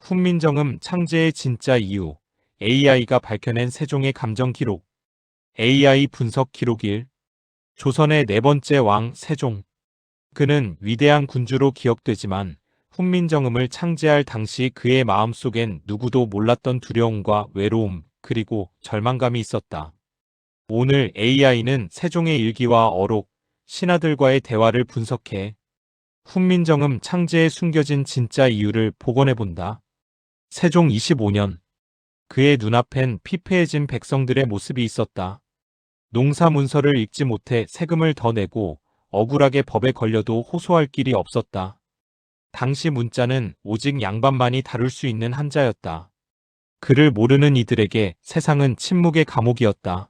훈민정음 창제의 진짜 이유, AI가 밝혀낸 세종의 감정 기록, AI 분석 기록 1. 조선의 네 번째 왕 세종. 그는 위대한 군주로 기억되지만 훈민정음을 창제할 당시 그의 마음속엔 누구도 몰랐던 두려움과 외로움, 그리고 절망감이 있었다. 오늘 AI는 세종의 일기와 어록, 신하들과의 대화를 분석해 훈민정음 창제에 숨겨진 진짜 이유를 복원해본다. 세종 25년. 그의 눈앞엔 피폐해진 백성들의 모습이 있었다. 농사 문서를 읽지 못해 세금을 더 내고 억울하게 법에 걸려도 호소할 길이 없었다. 당시 문자는 오직 양반만이 다룰 수 있는 한자였다. 그를 모르는 이들에게 세상은 침묵의 감옥이었다.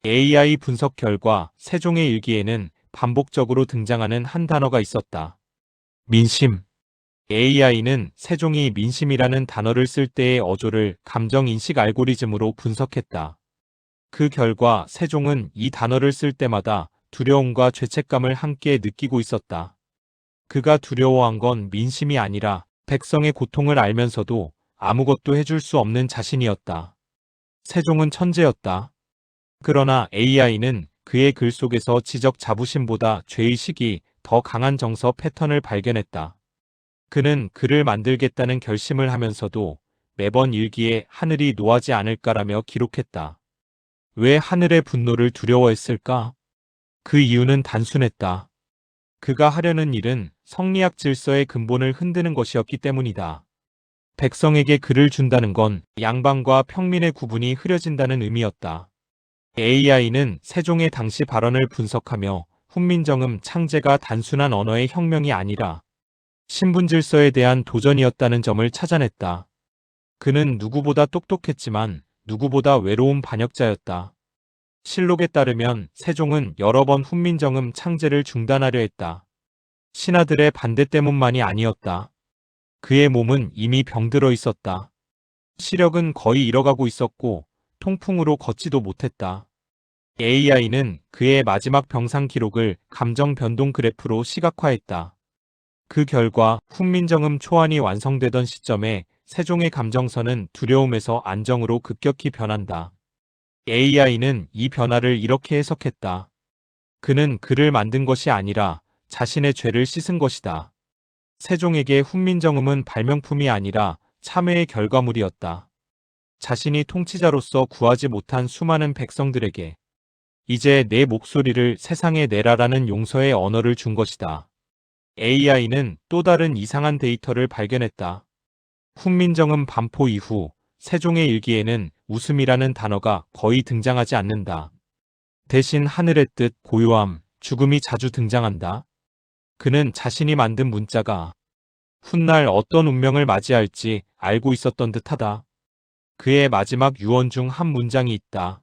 AI 분석 결과 세종의 일기에는 반복적으로 등장하는 한 단어가 있었다. 민심. AI는 세종이 민심이라는 단어를 쓸 때의 어조를 감정인식 알고리즘으로 분석했다. 그 결과 세종은 이 단어를 쓸 때마다 두려움과 죄책감을 함께 느끼고 있었다. 그가 두려워한 건 민심이 아니라 백성의 고통을 알면서도 아무것도 해줄 수 없는 자신이었다. 세종은 천재였다. 그러나 AI는 그의 글 속에서 지적 자부심보다 죄의식이 더 강한 정서 패턴을 발견했다. 그는 글을 만들겠다는 결심을 하면서도 매번 일기에 하늘이 노하지 않을까라며 기록했다. 왜 하늘의 분노를 두려워했을까? 그 이유는 단순했다. 그가 하려는 일은 성리학 질서의 근본을 흔드는 것이었기 때문이다. 백성에게 글을 준다는 건 양반과 평민의 구분이 흐려진다는 의미였다. AI는 세종의 당시 발언을 분석하며 훈민정음 창제가 단순한 언어의 혁명이 아니라 신분 질서에 대한 도전이었다는 점을 찾아냈다. 그는 누구보다 똑똑했지만 누구보다 외로운 반역자였다. 실록에 따르면 세종은 여러 번 훈민정음 창제를 중단하려 했다. 신하들의 반대 때문만이 아니었다. 그의 몸은 이미 병들어 있었다. 시력은 거의 잃어가고 있었고 통풍으로 걷지도 못했다. AI는 그의 마지막 병상 기록을 감정 변동 그래프로 시각화했다. 그 결과 훈민정음 초안이 완성되던 시점에 세종의 감정선은 두려움에서 안정으로 급격히 변한다. AI는 이 변화를 이렇게 해석했다. 그는 글을 만든 것이 아니라 자신의 죄를 씻은 것이다. 세종에게 훈민정음은 발명품이 아니라 참회의 결과물이었다. 자신이 통치자로서 구하지 못한 수많은 백성들에게 이제 내 목소리를 세상에 내라라는 용서의 언어를 준 것이다. AI는 또 다른 이상한 데이터를 발견했다. 훈민정음 반포 이후 세종의 일기에는 웃음이라는 단어가 거의 등장하지 않는다. 대신 하늘의 뜻, 고요함, 죽음이 자주 등장한다. 그는 자신이 만든 문자가 훗날 어떤 운명을 맞이할지 알고 있었던 듯하다. 그의 마지막 유언 중 한 문장이 있다.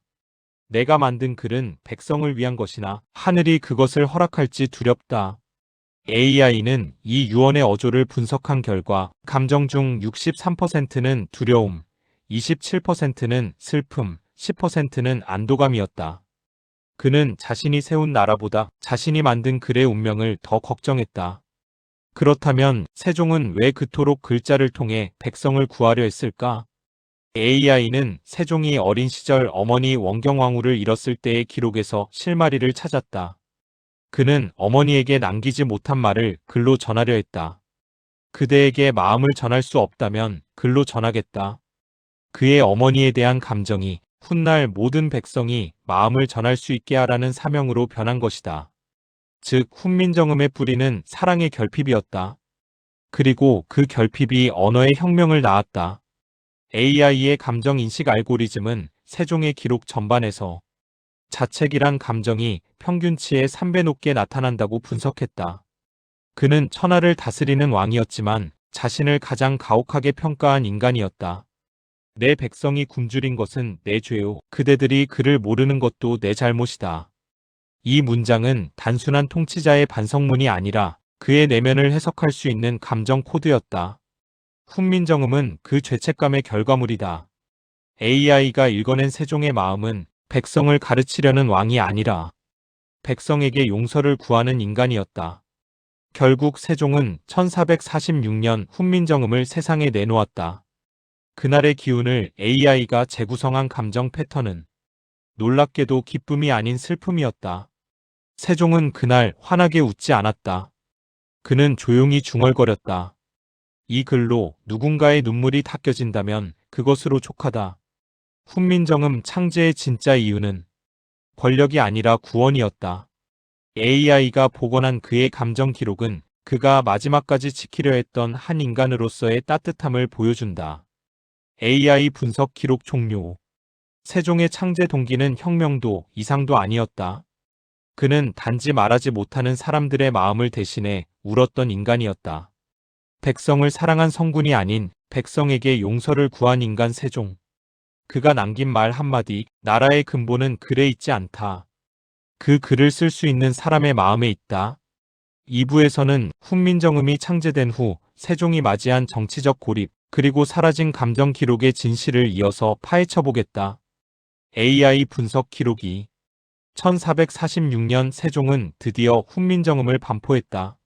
내가 만든 글은 백성을 위한 것이나 하늘이 그것을 허락할지 두렵다. AI는 이 유언의 어조를 분석한 결과 감정 중 63%는 두려움, 27%는 슬픔, 10%는 안도감이었다. 그는 자신이 세운 나라보다 자신이 만든 글의 운명을 더 걱정했다. 그렇다면 세종은 왜 그토록 글자를 통해 백성을 구하려 했을까? AI는 세종이 어린 시절 어머니 원경왕후를 잃었을 때의 기록에서 실마리를 찾았다. 그는 어머니에게 남기지 못한 말을 글로 전하려 했다. 그대에게 마음을 전할 수 없다면 글로 전하겠다. 그의 어머니에 대한 감정이 훗날 모든 백성이 마음을 전할 수 있게 하라는 사명으로 변한 것이다. 즉 훈민정음의 뿌리는 사랑의 결핍이었다. 그리고 그 결핍이 언어의 혁명을 낳았다. AI의 감정인식 알고리즘은 세종의 기록 전반에서 자책이란 감정이 평균치의 3배 높게 나타난다고 분석했다. 그는 천하를 다스리는 왕이었지만 자신을 가장 가혹하게 평가한 인간이었다. 내 백성이 굶주린 것은 내 죄요. 그대들이 그를 모르는 것도 내 잘못이다. 이 문장은 단순한 통치자의 반성문이 아니라 그의 내면을 해석할 수 있는 감정 코드였다. 훈민정음은 그 죄책감의 결과물이다. AI가 읽어낸 세종의 마음은 백성을 가르치려는 왕이 아니라 백성에게 용서를 구하는 인간이었다. 결국 세종은 1446년 훈민정음을 세상에 내놓았다. 그날의 기운을 AI가 재구성한 감정 패턴은 놀랍게도 기쁨이 아닌 슬픔이었다. 세종은 그날 환하게 웃지 않았다. 그는 조용히 중얼거렸다. 이 글로 누군가의 눈물이 닦여진다면 그것으로 족하다. 훈민정음 창제의 진짜 이유는 권력이 아니라 구원이었다. AI가 복원한 그의 감정 기록은 그가 마지막까지 지키려 했던 한 인간으로서의 따뜻함을 보여준다. AI 분석 기록 종료. 세종의 창제 동기는 혁명도 이상도 아니었다. 그는 단지 말하지 못하는 사람들의 마음을 대신해 울었던 인간이었다. 백성을 사랑한 성군이 아닌 백성에게 용서를 구한 인간 세종. 그가 남긴 말 한마디, 나라의 근본은 글에 있지 않다. 그 글을 쓸 수 있는 사람의 마음에 있다. 2부에서는 훈민정음이 창제된 후 세종이 맞이한 정치적 고립, 그리고 사라진 감정 기록의 진실을 이어서 파헤쳐보겠다. AI 분석 기록이 1446년 세종은 드디어 훈민정음을 반포했다.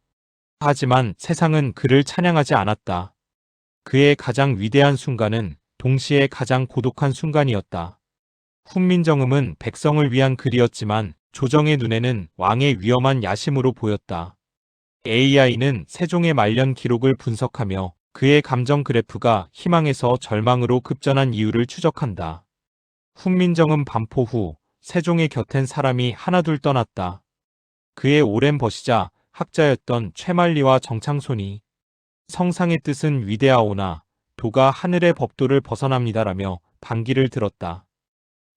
하지만 세상은 그를 찬양하지 않았다. 그의 가장 위대한 순간은 동시에 가장 고독한 순간이었다. 훈민정음은 백성을 위한 글이었지만 조정의 눈에는 왕의 위험한 야심으로 보였다. AI는 세종의 말년 기록을 분석하며 그의 감정 그래프가 희망에서 절망으로 급전한 이유를 추적한다. 훈민정음 반포 후 세종의 곁엔 사람이 하나둘 떠났다. 그의 오랜 벗이자 학자였던 최만리와 정창손이 성상의 뜻은 위대하오나 도가 하늘의 법도를 벗어납니다라며 반기를 들었다.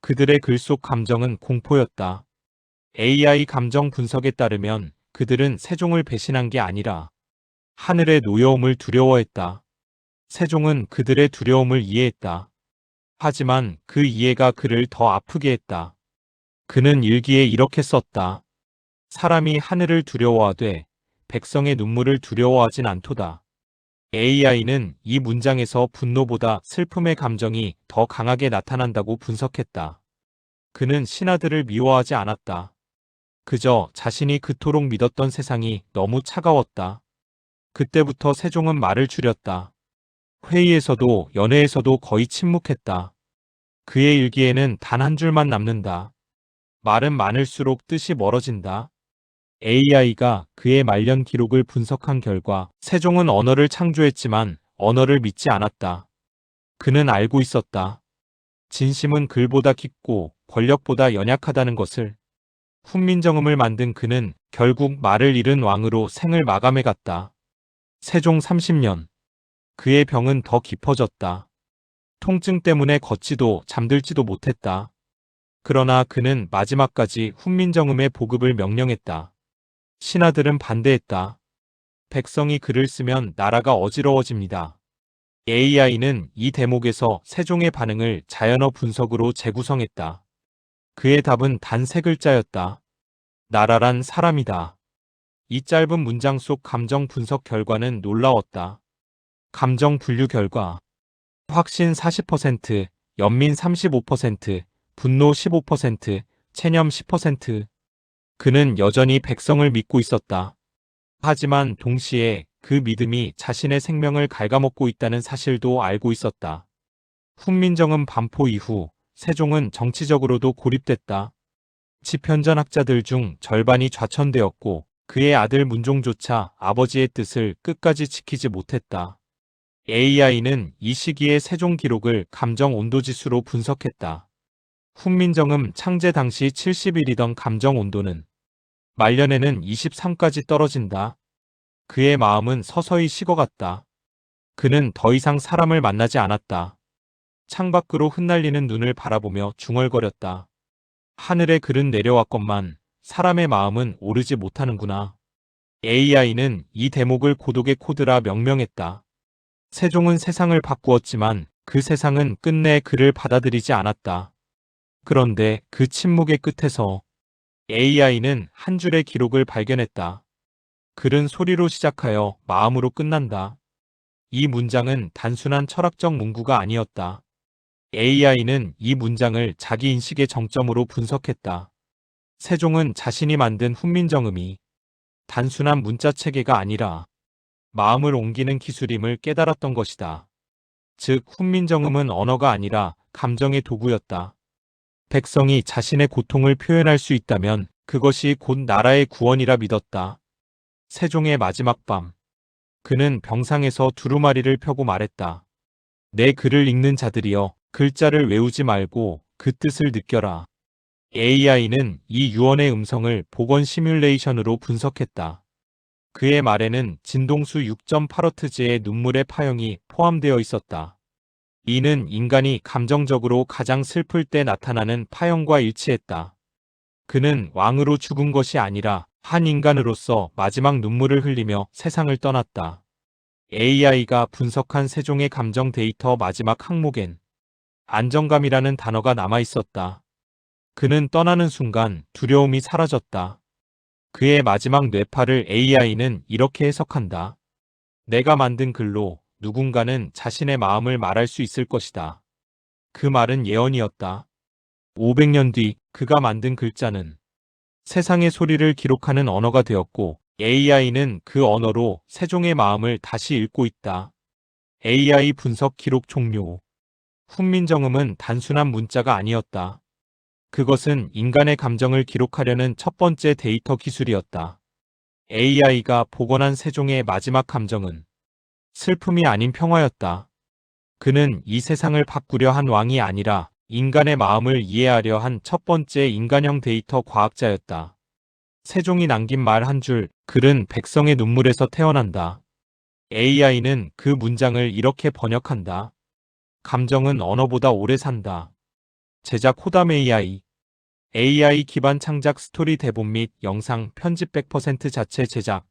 그들의 글 속 감정은 공포였다. AI 감정 분석에 따르면 그들은 세종을 배신한 게 아니라 하늘의 노여움을 두려워했다. 세종은 그들의 두려움을 이해했다. 하지만 그 이해가 그를 더 아프게 했다. 그는 일기에 이렇게 썼다. 사람이 하늘을 두려워하되 백성의 눈물을 두려워하진 않도다. AI는 이 문장에서 분노보다 슬픔의 감정이 더 강하게 나타난다고 분석했다. 그는 신하들을 미워하지 않았다. 그저 자신이 그토록 믿었던 세상이 너무 차가웠다. 그때부터 세종은 말을 줄였다. 회의에서도 연회에서도 거의 침묵했다. 그의 일기에는 단 한 줄만 남는다. 말은 많을수록 뜻이 멀어진다. AI가 그의 말년 기록을 분석한 결과 세종은 언어를 창조했지만 언어를 믿지 않았다. 그는 알고 있었다. 진심은 글보다 깊고 권력보다 연약하다는 것을. 훈민정음을 만든 그는 결국 말을 잃은 왕으로 생을 마감해갔다. 세종 30년. 그의 병은 더 깊어졌다. 통증 때문에 걷지도 잠들지도 못했다. 그러나 그는 마지막까지 훈민정음의 보급을 명령했다. 신하들은 반대했다. 백성이 글을 쓰면 나라가 어지러워집니다. AI는 이 대목에서 세종의 반응을 자연어 분석으로 재구성했다. 그의 답은 단 세 글자였다. 나라란 사람이다. 이 짧은 문장 속 감정 분석 결과는 놀라웠다. 감정 분류 결과. 확신 40%, 연민 35%, 분노 15%, 체념 10%. 그는 여전히 백성을 믿고 있었다. 하지만 동시에 그 믿음이 자신의 생명을 갉아먹고 있다는 사실도 알고 있었다. 훈민정음 반포 이후 세종은 정치적으로도 고립됐다. 집현전 학자들 중 절반이 좌천되었고 그의 아들 문종조차 아버지의 뜻을 끝까지 지키지 못했다. AI는 이 시기의 세종 기록을 감정 온도지수로 분석했다. 훈민정음 창제 당시 71이던 감정 온도는 말년에는 23까지 떨어진다. 그의 마음은 서서히 식어갔다. 그는 더 이상 사람을 만나지 않았다. 창밖으로 흩날리는 눈을 바라보며 중얼거렸다. 하늘의 글은 내려왔건만 사람의 마음은 오르지 못하는구나. AI는 이 대목을 고독의 코드라 명명했다. 세종은 세상을 바꾸었지만 그 세상은 끝내 그를 받아들이지 않았다. 그런데 그 침묵의 끝에서 AI는 한 줄의 기록을 발견했다. 글은 소리로 시작하여 마음으로 끝난다. 이 문장은 단순한 철학적 문구가 아니었다. AI는 이 문장을 자기 인식의 정점으로 분석했다. 세종은 자신이 만든 훈민정음이 단순한 문자 체계가 아니라 마음을 옮기는 기술임을 깨달았던 것이다. 즉, 훈민정음은 언어가 아니라 감정의 도구였다. 백성이 자신의 고통을 표현할 수 있다면 그것이 곧 나라의 구원이라 믿었다. 세종의 마지막 밤. 그는 병상에서 두루마리를 펴고 말했다. 내 글을 읽는 자들이여, 글자를 외우지 말고 그 뜻을 느껴라. AI는 이 유언의 음성을 복원 시뮬레이션으로 분석했다. 그의 말에는 진동수 6.8Hz의 눈물의 파형이 포함되어 있었다. 이는 인간이 감정적으로 가장 슬플 때 나타나는 파형과 일치했다. 그는 왕으로 죽은 것이 아니라 한 인간으로서 마지막 눈물을 흘리며 세상을 떠났다. AI가 분석한 세종의 감정 데이터 마지막 항목엔 안정감이라는 단어가 남아 있었다. 그는 떠나는 순간 두려움이 사라졌다. 그의 마지막 뇌파를 AI는 이렇게 해석한다. 내가 만든 글로 누군가는 자신의 마음을 말할 수 있을 것이다. 그 말은 예언이었다. 500년 뒤 그가 만든 글자는 세상의 소리를 기록하는 언어가 되었고, AI는 그 언어로 세종의 마음을 다시 읽고 있다. AI 분석 기록 종료. 훈민정음은 단순한 문자가 아니었다. 그것은 인간의 감정을 기록하려는 첫 번째 데이터 기술이었다. AI가 복원한 세종의 마지막 감정은 슬픔이 아닌 평화였다. 그는 이 세상을 바꾸려 한 왕이 아니라 인간의 마음을 이해하려 한 첫 번째 인간형 데이터 과학자였다. 세종이 남긴 말 한 줄, 글은 백성의 눈물에서 태어난다. AI는 그 문장을 이렇게 번역한다. 감정은 언어보다 오래 산다. 제작 호담 AI. AI 기반 창작 스토리 대본 및 영상 편집 100% 자체 제작.